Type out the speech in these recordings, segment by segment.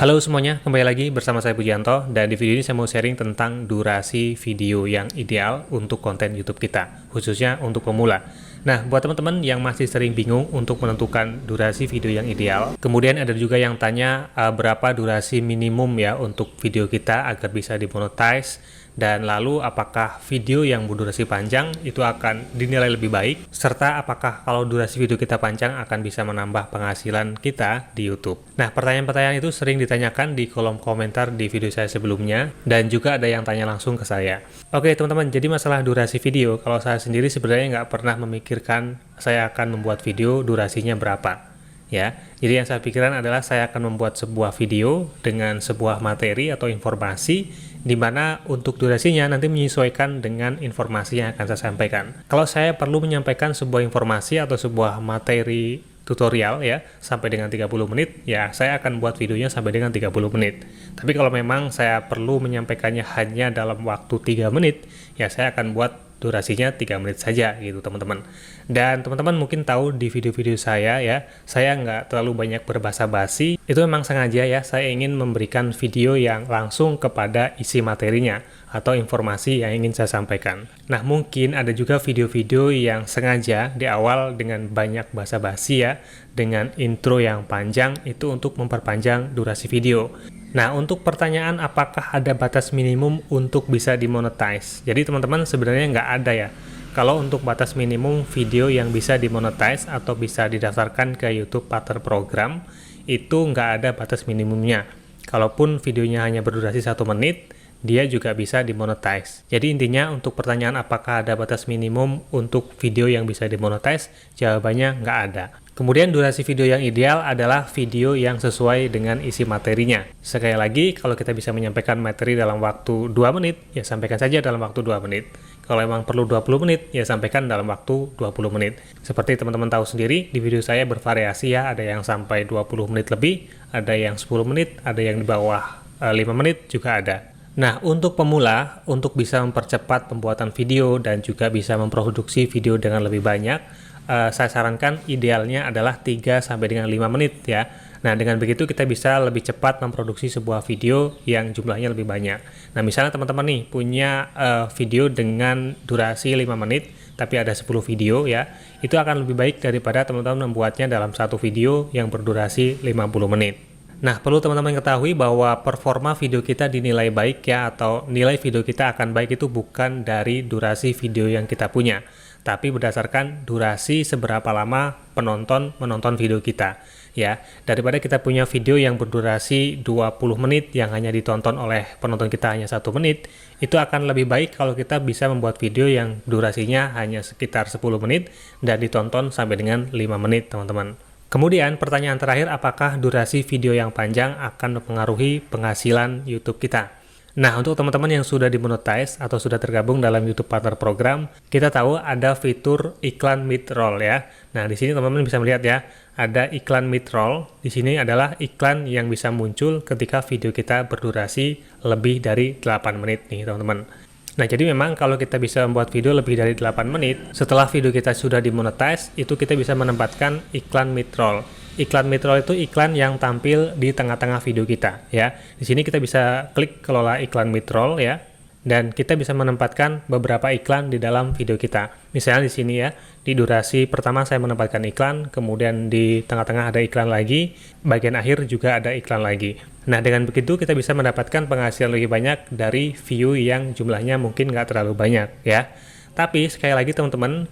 Halo semuanya, kembali lagi bersama saya Pujianto, dan di video ini saya mau sharing tentang durasi video yang ideal untuk konten YouTube kita, khususnya untuk pemula. Nah, buat teman-teman yang masih sering bingung untuk menentukan durasi video yang ideal, kemudian ada juga yang tanya berapa durasi minimum ya untuk video kita agar bisa dimonetize, dan lalu apakah video yang berdurasi panjang itu akan dinilai lebih baik, serta apakah kalau durasi video kita panjang akan bisa menambah penghasilan kita di YouTube. Nah, pertanyaan-pertanyaan itu sering ditanyakan di kolom komentar di video saya sebelumnya, dan juga ada yang tanya langsung ke saya. Oke teman-teman, jadi masalah durasi video, kalau saya sendiri sebenarnya nggak pernah memikirkan saya akan membuat video durasinya berapa. Ya, jadi yang saya pikirkan adalah saya akan membuat sebuah video dengan sebuah materi atau informasi di mana untuk durasinya nanti menyesuaikan dengan informasi yang akan saya sampaikan. Kalau saya perlu menyampaikan sebuah informasi atau sebuah materi tutorial ya sampai dengan 30 menit, ya saya akan buat videonya sampai dengan 30 menit. Tapi kalau memang saya perlu menyampaikannya hanya dalam waktu 3 menit, ya saya akan buat durasinya 3 menit saja gitu teman-teman. Dan teman-teman mungkin tahu di video-video saya ya, saya nggak terlalu banyak berbahasa basi. Itu memang sengaja ya, saya ingin memberikan video yang langsung kepada isi materinya atau informasi yang ingin saya sampaikan. Nah, mungkin ada juga video-video yang sengaja di awal dengan banyak bahasa basi ya, dengan intro yang panjang itu untuk memperpanjang durasi video. Nah, untuk pertanyaan apakah ada batas minimum untuk bisa dimonetize? Jadi teman-teman sebenarnya nggak ada ya. Kalau untuk batas minimum video yang bisa dimonetize atau bisa didaftarkan ke YouTube Partner Program, itu nggak ada batas minimumnya. Kalaupun videonya hanya berdurasi 1 menit, dia juga bisa dimonetize. Jadi intinya untuk pertanyaan apakah ada batas minimum untuk video yang bisa dimonetize, jawabannya nggak ada. Kemudian durasi video yang ideal adalah video yang sesuai dengan isi materinya. Sekali lagi, kalau kita bisa menyampaikan materi dalam waktu 2 menit, ya sampaikan saja dalam waktu 2 menit. Kalau memang perlu 20 menit, ya sampaikan dalam waktu 20 menit. Seperti teman-teman tahu sendiri, di video saya bervariasi ya, ada yang sampai 20 menit lebih, ada yang 10 menit, ada yang di bawah 5 menit juga ada. Nah, untuk pemula, untuk bisa mempercepat pembuatan video dan juga bisa memproduksi video dengan lebih banyak, saya sarankan idealnya adalah 3 sampai dengan 5 menit ya. Nah, dengan begitu kita bisa lebih cepat memproduksi sebuah video yang jumlahnya lebih banyak. Nah, misalnya teman-teman nih punya video dengan durasi 5 menit, tapi ada 10 video ya, itu akan lebih baik daripada teman-teman membuatnya dalam satu video yang berdurasi 50 menit. Nah, perlu teman-teman ketahui bahwa performa video kita dinilai baik ya, atau nilai video kita akan baik itu bukan dari durasi video yang kita punya, tapi berdasarkan durasi seberapa lama penonton menonton video kita ya. Daripada kita punya video yang berdurasi 20 menit yang hanya ditonton oleh penonton kita hanya 1 menit, itu akan lebih baik kalau kita bisa membuat video yang durasinya hanya sekitar 10 menit dan ditonton sampai dengan 5 menit teman-teman. Kemudian pertanyaan terakhir, apakah durasi video yang panjang akan mempengaruhi penghasilan YouTube kita? Nah, untuk teman-teman yang sudah dimonetize atau sudah tergabung dalam YouTube Partner Program, kita tahu ada fitur iklan mid-roll ya. Nah, di sini teman-teman bisa melihat ya, ada iklan mid-roll. Di sini adalah iklan yang bisa muncul ketika video kita berdurasi lebih dari 8 menit nih, teman-teman. Nah, jadi memang kalau kita bisa membuat video lebih dari 8 menit, setelah video kita sudah dimonetize, itu kita bisa menempatkan iklan mid-roll. Iklan mid-roll itu iklan yang tampil di tengah-tengah video kita ya. Di sini kita bisa klik kelola iklan mid-roll ya, dan kita bisa menempatkan beberapa iklan di dalam video kita. Misalnya di sini ya, di durasi pertama saya menempatkan iklan, kemudian di tengah-tengah ada iklan lagi, bagian akhir juga ada iklan lagi. Nah, dengan begitu kita bisa mendapatkan penghasilan lebih banyak dari view yang jumlahnya mungkin nggak terlalu banyak ya. Tapi sekali lagi teman-teman,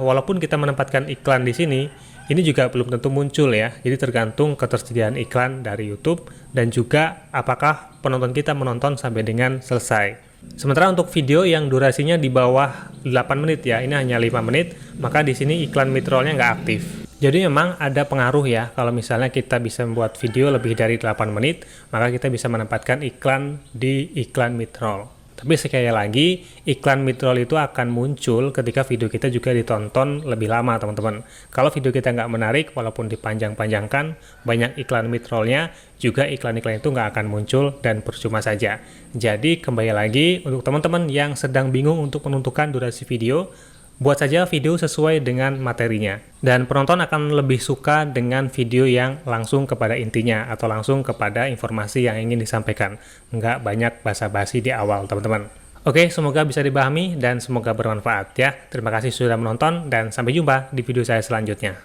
walaupun kita menempatkan iklan di sini, ini juga belum tentu muncul ya. Jadi tergantung ketersediaan iklan dari YouTube dan juga apakah penonton kita menonton sampai dengan selesai. Sementara untuk video yang durasinya di bawah 8 menit ya, ini hanya 5 menit, maka di sini iklan mid-roll-nya nggak aktif. Jadi memang ada pengaruh ya, kalau misalnya kita bisa membuat video lebih dari 8 menit, maka kita bisa menempatkan iklan di iklan mid-roll. Tapi sekali lagi, iklan mid-roll itu akan muncul ketika video kita juga ditonton lebih lama teman-teman. Kalau video kita nggak menarik, walaupun dipanjang-panjangkan, banyak iklan mid-rollnya, juga iklan-iklan itu nggak akan muncul dan percuma saja. Jadi kembali lagi, untuk teman-teman yang sedang bingung untuk menentukan durasi video, Buat saja video sesuai dengan materinya. Dan penonton akan lebih suka dengan video yang langsung kepada intinya atau langsung kepada informasi yang ingin disampaikan. Nggak banyak basa-basi di awal, teman-teman. Oke, semoga bisa dipahami dan semoga bermanfaat ya. Terima kasih sudah menonton dan sampai jumpa di video saya selanjutnya.